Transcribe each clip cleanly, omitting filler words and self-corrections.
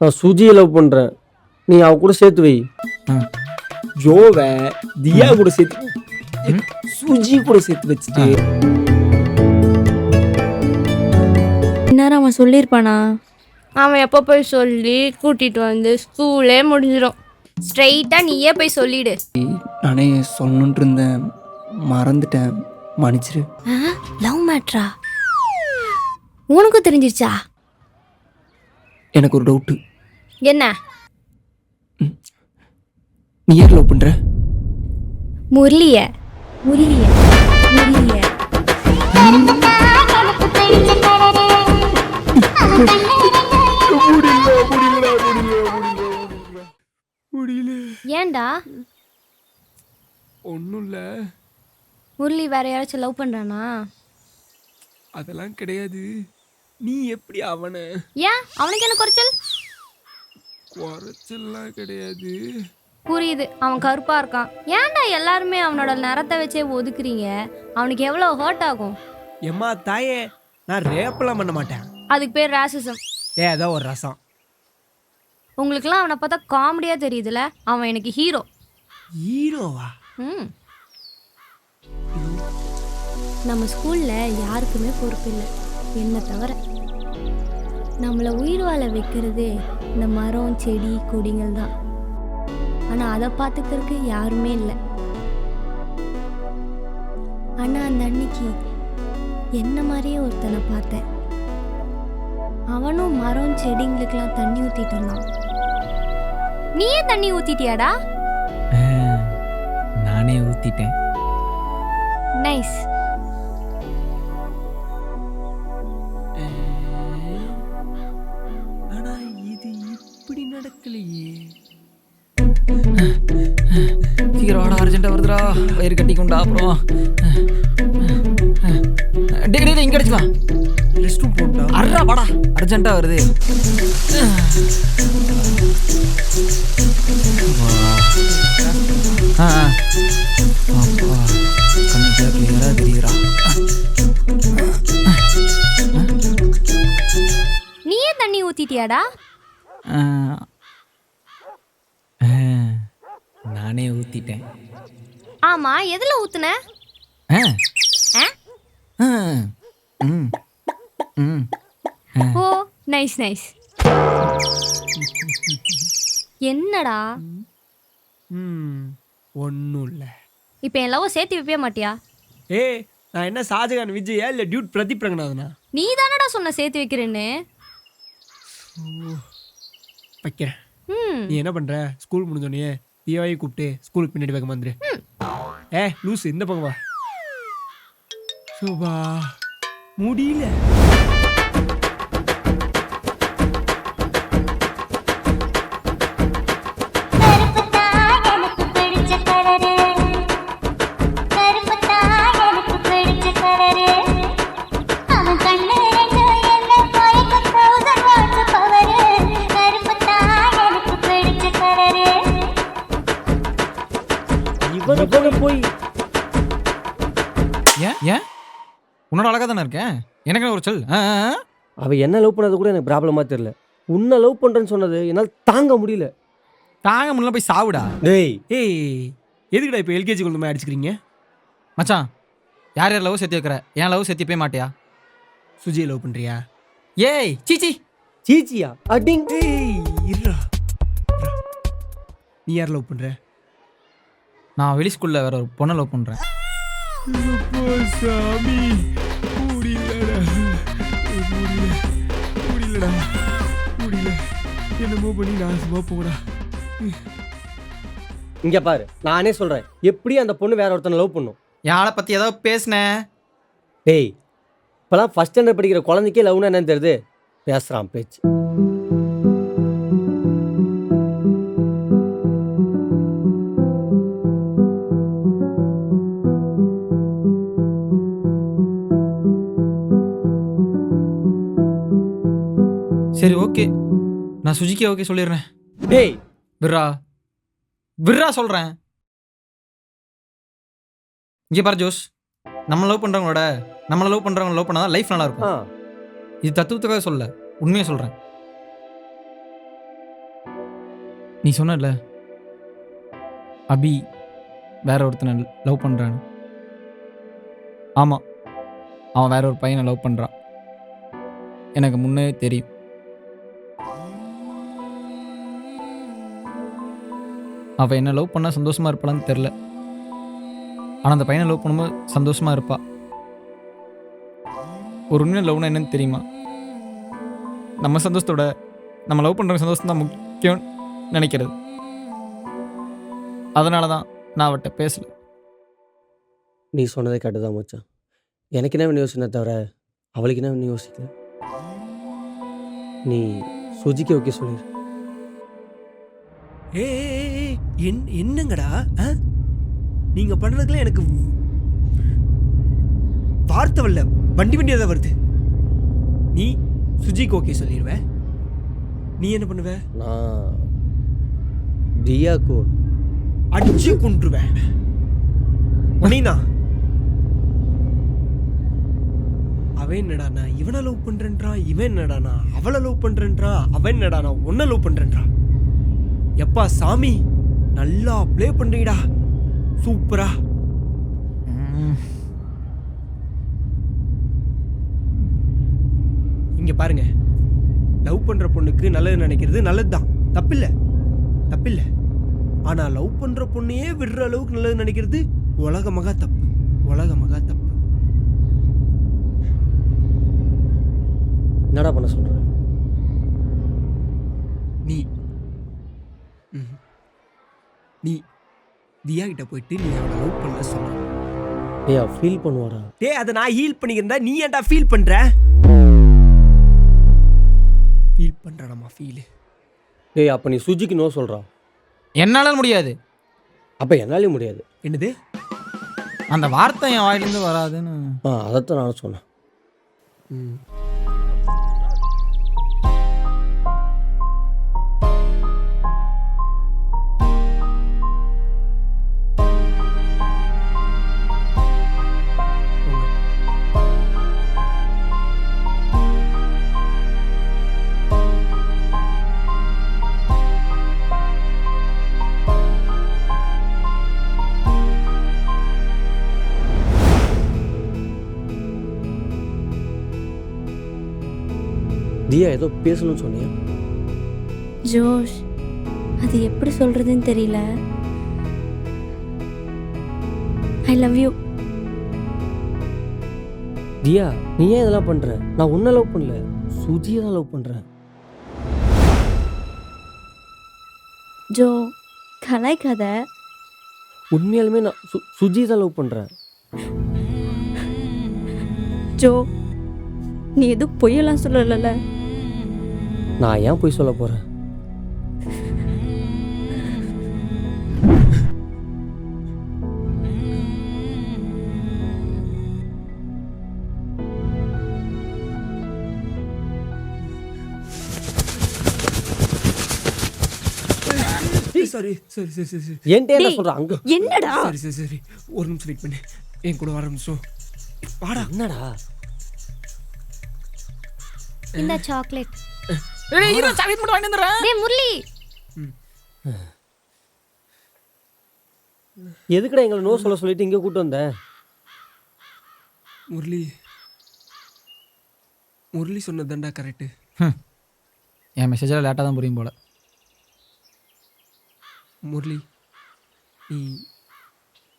நான் சுஜியை லவ் பண்ணுறேன், நீ அவ கூட சேர்த்து வை. ஜோவை தியா கூட சேர்த்து சுஜி கூட சேர்த்து வச்சுட்டு இந்நேரம் அவன் சொல்லியிருப்பானா? அவன் எப்போ போய் சொல்லி கூட்டிகிட்டு வந்து ஸ்கூலே முடிஞ்சிடும். ஸ்ட்ரைட்டாக நீயே போய் சொல்லிடு. நானே சொல்லணுன்ட்டு இருந்தேன், மறந்துட்டேன், மன்னிச்சிரு. லவ் மேட்ரா? உனக்கும் தெரிஞ்சிருச்சா? எனக்கு ஒரு டவுட்டு. என்ன? நீ யார் லவ் பண்ற? முரளிய முரளிய முரளிய ஏன்டா? ஒன்றும் இல்லை, முரளி வேற யாராச்சும் லவ் பண்றானா? அதெல்லாம் கிடையாது. நீ எப்படி அவனை? ஏன் அவனுக்கு என்ன குறைச்சல்? குறைச்சல்லாம் கிடையாது. புரியுது, அவன் கருப்பா இருக்கான். ஏன்டா எல்லாருமே அவனோட நிறத்தை வச்சே ஒதுக்குறீங்க? அவனுக்கு எவ்வளோ ஹர்ட் ஆகும். எம்மா தாயே, நான் ரேப்பெல்லாம் பண்ண மாட்டேன். அதுக்கு பேர் ராசிசம். ஏதோ ஒரு ரசம். உங்களுக்குலாம் அவனை பார்த்தா காமெடியா தெரியுதுல. அவன் எனக்கு ஹீரோ. ஹீரோவா? ம். நம்ம ஸ்கூல்ல யாருக்குமே பொறுப்பு இல்லை, என்ன தவிர. நம்மளை உயிர் வாழ வைக்கிறதே இந்த மரம் செடி கொடிகள் தான். ஆனால் அதை பார்த்துக்கிறதுக்கு யாருமே இல்லை. ஆனால் அந்த அன்னைக்கு என்ன மாதிரியே ஒருத்தனை பார்த்தேன். அவனும் மரம் செடிங்களுக்கெல்லாம் தண்ணி ஊற்றிட்டு இருந்தான். நீயே தண்ணி ஊற்றிட்டியாடா? நானே ஊத்திட்டேன். நைஸ். ஆனா இது இப்படி நடக்கலையே. சீக்கிரம் வாடா, அர்ஜென்ட்டாக வருதுடா, வயிறு கட்டிக்குண்டா. அப்புறம் டே இங்கே அடிச்சுக்கலாம். ரெஸ்ட் ரூம் போட்டா அர்றா வாடா, அர்ஜென்ட்டாக வருது. அப்பா கண்ணு கிளியராக தெரியுறா. நீயே தண்ணி ஊற்றிட்டியாடா? நானே ஊற்றிட்டேன். ஆமா, எதில் ஊற்றுன? ஓ, நைஸ் நைஸ். என்னடா? ஒன்றும் இல்லை. இப்போ என் லவ் சேர்த்து வைப்பே மாட்டியா? நான் என்ன ஷாஜகான் விஜயா இல்லை டியூட் பிரதீப் ரங்கநாதனா? நீ தானடா சொன்ன சேர்த்து வைக்கிறேன்னு. வைக்கிறேன். ம். நீ என்ன பண்ணுற? ஸ்கூல் முடிஞ்சோடனே தீவாயை கூப்பிட்டு ஸ்கூலுக்கு பின்னாடி பக்கம் வந்துரு. லூஸ் இந்த பக்கம் வா. சோபா முடியல. இவனை போய் ஏன் உன்னோட அழகாக தானே இருக்கேன், எனக்கு ஒரு சொல். அவ என்ன லவ் பண்ணது கூட எனக்கு ப்ராப்ளமா தெரியல. உன்னை லவ் பண்றேன்னு சொன்னது என்னால் தாங்க முடியல. தாங்க முடியல, போய் சாவுடா. டேய் எதுக்குடா இப்போ எல்கேஜி கொண்டு போய் அடிச்சுக்கிறீங்க? மச்சான், யார் யார் லவ் சேர்த்து வைக்கிற? என் லவ் சேர்த்து போய் மாட்டியா? சுஜியை லவ் பண்ணுறியா? ஏய் சீச்சி சீச்சியா அடிங். இருடா, நீ யார் லவ் பண்ணுற? நான் வெளி ஸ்கூலில் வேற ஒரு பொண்ணை லவ் பண்ணுறேன். சாமி முடியலடா, முடியலடா, முடியல. என்னமோ பண்ணி நாசமா போடா. இங்க பாரு, நானே சொல்றேன், எப்படி அந்த பொண்ணு வேற ஒருத்தனை லவ் பண்ணும்? யாரை பற்றி ஏதோ பேசினேன்? டேய், இப்போலாம் ஃபர்ஸ்ட் ஸ்டாண்டர்ட் படிக்கிற குழந்தைக்கே லவ்னா என்னன்னு தெரியுது? பேசுகிறான் பேச்சு. சரி ஓகே, நான் சுஜிக்கே ஓகே சொல்லிடுறேன். டேய் விர்ரா விர்ரா சொல்கிறேன். இங்கே பாரு ஜோஸ், நம்மளை லவ் பண்ணுறவங்க லவ் பண்ணாதான் லைஃப் நல்லா இருக்கும். இது தத்துவத்துக்காக சொல்ல, உண்மையாக சொல்கிறேன். நீ சொன்னல அபி வேற ஒருத்தனை லவ் பண்ணுறான்னு. ஆமாம், அவன் வேற ஒரு பையனை லவ் பண்ணுறான். எனக்கு முன்னே தெரியும். அவள் என்ன லவ் பண்ணால் சந்தோஷமாக இருப்பாளான்னு தெரில. ஆனால் அந்த பையனை லவ் பண்ணும்போது சந்தோஷமாக இருப்பா. ஒரு உண்மையான லவ்னா என்னன்னு தெரியுமா? நம்ம சந்தோஷத்தோட நம்ம லவ் பண்ணுற சந்தோஷம் தான் முக்கியம் நினைக்கிறது. அதனால தான் நான் அவட்ட பேசல. நீ சொன்னதே கரெக்டு தான் மச்சான். எனக்கு என்ன வேணும் யோசனை தவிர அவளுக்கு என்ன வேணும் யோசிக்கல. நீ சுஜிக்கு ஓகே சொல்லிடு. என்னங்கடா நீங்க பண்றதுக்குலாம் எனக்கு வார்த்தை வரல, வண்டி வண்டியாக தான் வருது. நீ சுஜிக்கு ஓகே சொல்லிடுவ, நீ என்ன பண்ணுவ? நான் தியாக்கு அடிச்சு கொண்டுருவேன். உன்னைனா அவன் என்னடானா இவனை லவ் பண்றேன்றான், இவன் என்னடானா அவளை லவ் பண்றேன்றான், அவன் என்னடானா உன்னை லவ் பண்றேன்றான். எப்பா சாமி, நல்லா ப்ளே பண்றீங்கடா, சூப்பரா. இங்க பாருங்க, லவ் பண்ற பொண்ணுக்கு நல்லது நினைக்கிறது நல்லதுதான், தப்பில்லை தப்பில்லை. ஆனா லவ் பண்ற பொண்ணையே விடுற அளவுக்கு நல்லது நினைக்கிறது உலகமாக தப்பு, உலகமாக தப்பு. என்னடா பண்ண சொல்ற? நீ நீ தியா கிட்ட போயிட்டு நீ அவளை லவ் பண்ண சொல்ற. ஏய், ஃபீல் பண்ணுவாடா. டேய், அதை நான் ஹீல் பண்ணிக்கிறதா, நீ ஏன்டா ஃபீல் பண்ற? ஃபீல் பண்றடமா ஃபீல். டேய், அப்போ நீ சுஜிக்கு நோ சொல்கிறா. என்னால் முடியாது. அப்போ என்னாலையும் முடியாது. என்னது? அந்த வார்த்தை என் வாயிலேருந்து வராதுன்னு. அதைத்தான் நானும் சொன்னேன். தியா ஏதோ பேசணும்னு சொன்னியா? ஜோஷ், அது எப்படி சொல்றதுன்னு தெரியல. ஐ லவ் யூ. தியா, நீ ஏன் இதெல்லாம் பண்ற? நான் உன்னை லவ் பண்ணல, சுஜியை தான் லவ் பண்றேன். ஜோ, கலாய்க்காத. உண்மையாலுமே நான் சுஜி தான் லவ் பண்றேன். ஜோ, நீ எதுவும் பொய்யெல்லாம் சொல்லல. நான் ஏன் போய் சொல்ல போறேன்? சரி சரி சரி சரி சரி என்கிட்ட என்ன சொல்ற? அங்க என்னடா? சரி சரி சரி ஒரு நிமிஷம் வெயிட் பண்ணு, என் கூட வர நிமிஷம் வாடா. என்னடா? இந்த சாக்லேட். சாக்லேட் மட்டும் வாங்கி வந்துடுறேன். டேய் முரளி, எதுக்குடா எங்களை நோ சொல்ல சொல்லிட்டு இங்கே கூட்டு வந்த? முரளி சொன்னதாண்டா கரெக்டு. என் மெசேஜில் லேட்டாக தான் புரியும் போல. முரளி, நீ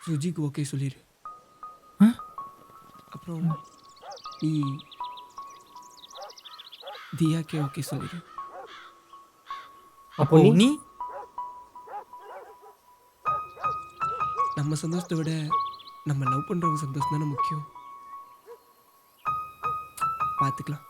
சுஜிக்கு ஓகே சொல்லிடு. அப்புறம் நீ தியாக்கே ஓகே சொல்லிடு. அப்போ நீ நம்ம சந்தோஷத்தை விட நம்ம லவ் பண்ணுறவங்க சந்தோஷம் தானே முக்கியம். பார்த்துக்கலாம்.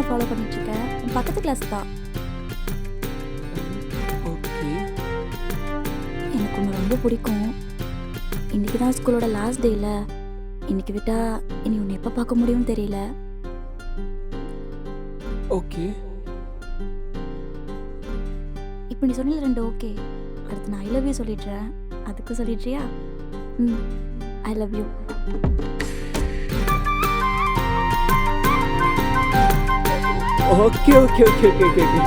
ஒன்று ஃபாலோ பண்ணிட்டு இருக்கேன். உன் பக்கத்து கிளாஸ் தான். ஓகே. எனக்கு உன்னை ரொம்ப பிடிக்கும். இன்னைக்கு தான் ஸ்கூலோட லாஸ்ட் டேல. இன்னைக்கு விட்டா இனி உன்னை எப்போ பார்க்க முடியும்னு தெரியல. ஓகே. இப்போ நீ சொன்ன 2 ஓகே. அடுத்து நான் ஐ லவ் யூ சொல்லிடுறேன். அதுக்கு சொல்லிடுறியா? I love you. Okay okay okay okay okay